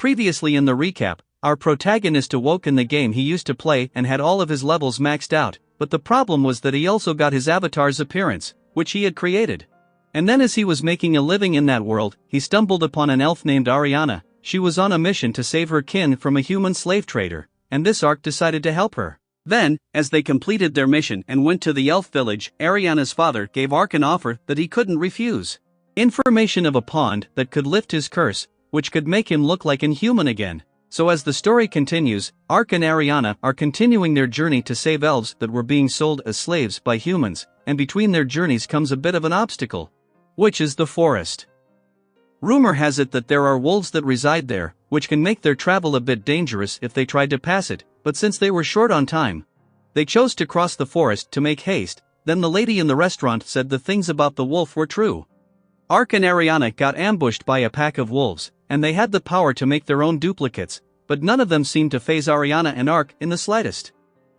previously in the recap, our protagonist awoke in the game he used to play and had all of his levels maxed out, but the problem was that he also got his avatar's appearance, which he had created. And then as he was making a living in that world, he stumbled upon an elf named Ariana. She was on a mission to save her kin from a human slave trader, and this Ark decided to help her. Then, as they completed their mission and went to the elf village, Ariana's father gave Ark an offer that he couldn't refuse. Information of a pond that could lift his curse, which could make him look like inhuman again. So as the story continues, Ark and Ariana are continuing their journey to save elves that were being sold as slaves by humans, and between their journeys comes a bit of an obstacle, which is the forest. Rumor has it that there are wolves that reside there, which can make their travel a bit dangerous if they tried to pass it, but since they were short on time, they chose to cross the forest to make haste. Then the lady in the restaurant said the things about the wolf were true. Ark and Ariana got ambushed by a pack of wolves, and they had the power to make their own duplicates, but none of them seemed to faze Ariana and Ark in the slightest.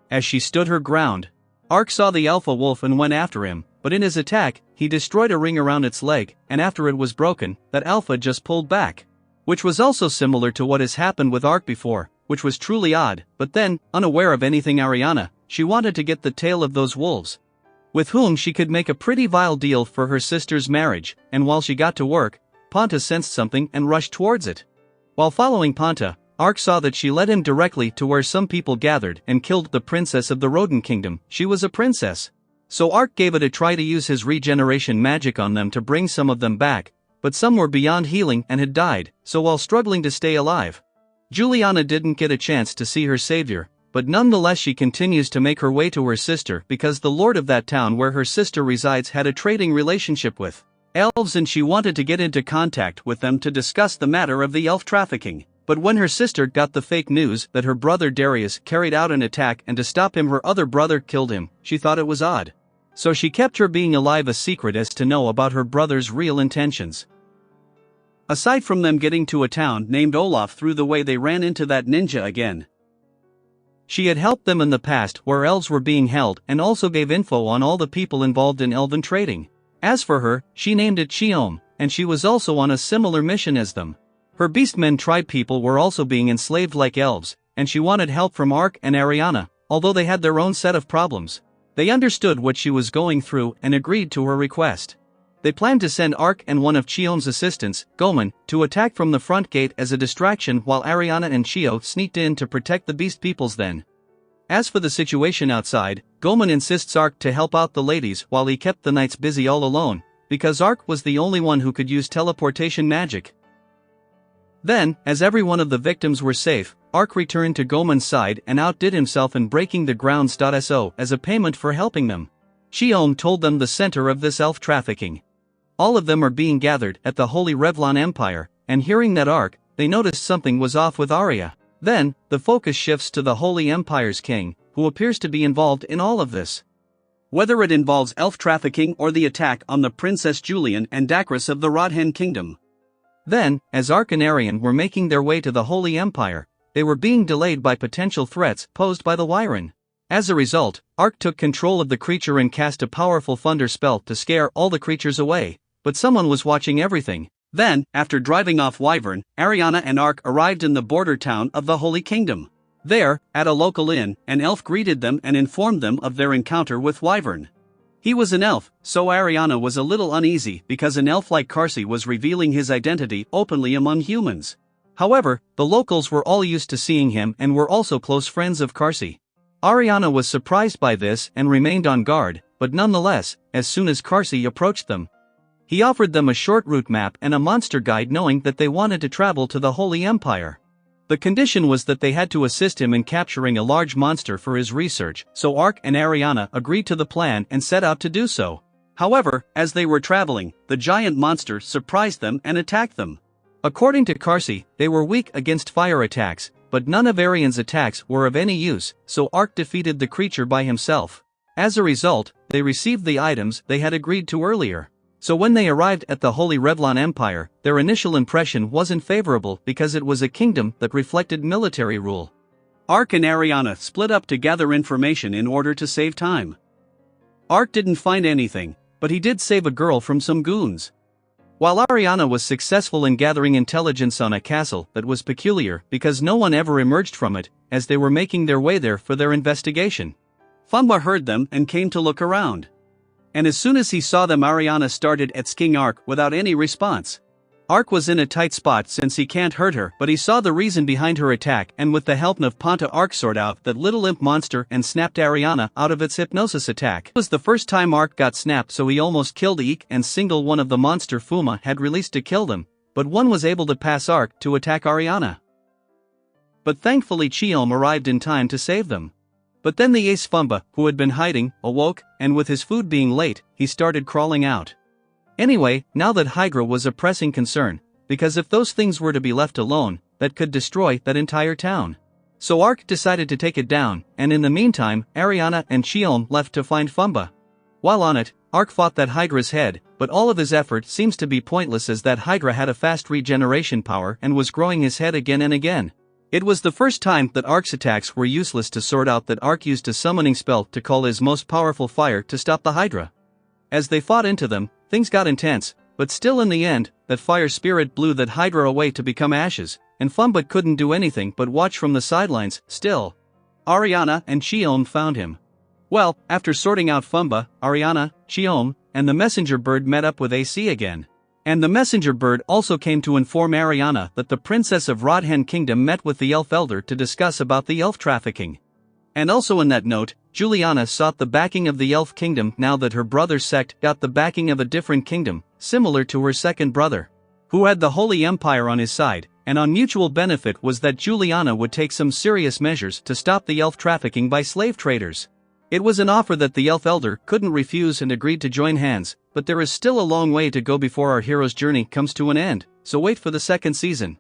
As she stood her ground, Ark saw the alpha wolf and went after him, but in his attack, he destroyed a ring around its leg, and after it was broken, that alpha just pulled back. Which was also similar to what has happened with Ark before, which was truly odd, but then, unaware of anything Ariana, she wanted to get the tail of those wolves, with whom she could make a pretty vile deal for her sister's marriage, and while she got to work, Panta sensed something and rushed towards it. While following Panta, Ark saw that she led him directly to where some people gathered and killed the princess of the rodent kingdom. She was a princess. So Ark gave it a try to use his regeneration magic on them to bring some of them back, but some were beyond healing and had died, so while struggling to stay alive, Juliana didn't get a chance to see her savior, but nonetheless she continues to make her way to her sister because the lord of that town where her sister resides had a trading relationship with elves and she wanted to get into contact with them to discuss the matter of the elf trafficking. But when her sister got the fake news that her brother Darius carried out an attack and to stop him her other brother killed him, she thought it was odd. So she kept her being alive a secret as to know about her brother's real intentions. Aside from them getting to a town named Olaf through the way they ran into that ninja again. She had helped them in the past where elves were being held and also gave info on all the people involved in elven trading. As for her, she named it Chiom, and she was also on a similar mission as them. Her beastmen tribe people were also being enslaved like elves, and she wanted help from Ark and Ariana, although they had their own set of problems. They understood what she was going through and agreed to her request. They planned to send Ark and one of Chiom's assistants, Goman, to attack from the front gate as a distraction while Ariana and Chio sneaked in to protect the beast peoples then. As for the situation outside, Goman insists Ark to help out the ladies while he kept the knights busy all alone, because Ark was the only one who could use teleportation magic. Then, as every one of the victims were safe, Ark returned to Goman's side and outdid himself in breaking the grounds.so as a payment for helping them. Chiom told them the center of this elf trafficking. All of them are being gathered at the Holy Revlon Empire, and hearing that Ark, they noticed something was off with Arya. Then, the focus shifts to the Holy Empire's king, who appears to be involved in all of this. Whether it involves elf trafficking or the attack on the Princess Julian and Dacris of the Rodhen Kingdom. Then, as Ark and Arian were making their way to the Holy Empire, they were being delayed by potential threats posed by the Wyron. As a result, Ark took control of the creature and cast a powerful thunder spell to scare all the creatures away, but someone was watching everything. Then, after driving off Wyvern, Ariana and Ark arrived in the border town of the Holy Kingdom. There, at a local inn, an elf greeted them and informed them of their encounter with Wyvern. He was an elf, so Ariana was a little uneasy because an elf like Karsi was revealing his identity openly among humans. However, the locals were all used to seeing him and were also close friends of Karsi. Ariana was surprised by this and remained on guard, but nonetheless, as soon as Karsi approached them, he offered them a short route map and a monster guide knowing that they wanted to travel to the Holy Empire. The condition was that they had to assist him in capturing a large monster for his research, so Ark and Ariana agreed to the plan and set out to do so. However, as they were traveling, the giant monster surprised them and attacked them. According to Karsi, they were weak against fire attacks, but none of Arian's attacks were of any use, so Ark defeated the creature by himself. As a result, they received the items they had agreed to earlier. So when they arrived at the Holy Revlon Empire, their initial impression wasn't favorable because it was a kingdom that reflected military rule. Ark and Ariana split up to gather information in order to save time. Ark didn't find anything, but he did save a girl from some goons. While Ariana was successful in gathering intelligence on a castle that was peculiar because no one ever emerged from it, as they were making their way there for their investigation. Fumba heard them and came to look around. And as soon as he saw them, Ariana started at King Ark without any response. Ark was in a tight spot since he can't hurt her, but he saw the reason behind her attack, and with the help of Ponta, Ark sorted out that little imp monster and snapped Ariana out of its hypnosis attack. It was the first time Ark got snapped, so he almost killed Eek, and single one of the monster Fuma had released to kill them, but one was able to pass Ark to attack Ariana. But thankfully Cheom arrived in time to save them. But then the ace Fumba, who had been hiding, awoke, and with his food being late, he started crawling out. Anyway, now that Hydra was a pressing concern, because if those things were to be left alone, that could destroy that entire town. So Ark decided to take it down, and in the meantime, Ariana and Cheom left to find Fumba. While on it, Ark fought that Hydra's head, but all of his effort seems to be pointless as that Hydra had a fast regeneration power and was growing his head again and again. It was the first time that Ark's attacks were useless to sort out that Ark used a summoning spell to call his most powerful fire to stop the Hydra. As they fought into them, things got intense, but still in the end, that fire spirit blew that Hydra away to become ashes, and Fumba couldn't do anything but watch from the sidelines. Still, Ariana and Cheom found him. Well, after sorting out Fumba, Ariana, Cheom, and the messenger bird met up with AC again. And the messenger bird also came to inform Ariana that the princess of Rodhen Kingdom met with the elf elder to discuss about the elf trafficking. And also in that note, Juliana sought the backing of the elf kingdom now that her brother's sect got the backing of a different kingdom, similar to her second brother, who had the Holy Empire on his side, and on mutual benefit was that Juliana would take some serious measures to stop the elf trafficking by slave traders. It was an offer that the elf elder couldn't refuse and agreed to join hands, but there is still a long way to go before our hero's journey comes to an end, so wait for the second season.